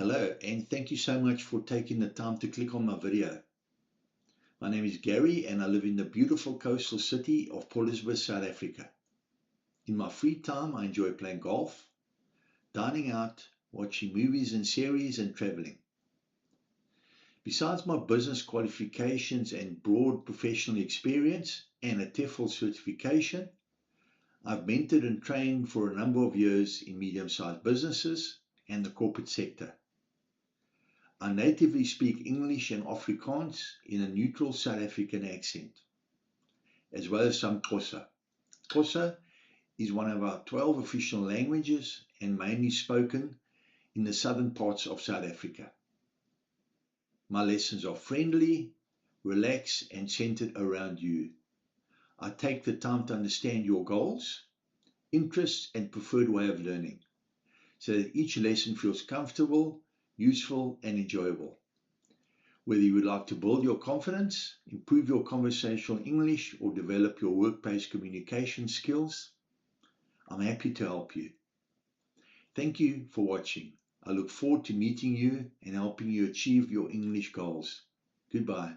Hello, and thank you so much for taking the time to click on my video. My name is Gary, and I live in the beautiful coastal city of Port Elizabeth, South Africa. In my free time, I enjoy playing golf, dining out, watching movies and series, and traveling. Besides my business qualifications and broad professional experience and a TEFL certification, I've mentored and trained for a number of years in medium-sized businesses and the corporate sector. I natively speak English and Afrikaans in a neutral South African accent, as well as some Xhosa. Xhosa is one of our 12 official languages and mainly spoken in the southern parts of South Africa. My lessons are friendly, relaxed, and centered around you. I take the time to understand your goals, interests, and preferred way of learning, so that each lesson feels comfortable, useful, and enjoyable. Whether you would like to build your confidence, improve your conversational English, or develop your workplace communication skills, I'm happy to help you. Thank you for watching. I look forward to meeting you and helping you achieve your English goals. Goodbye.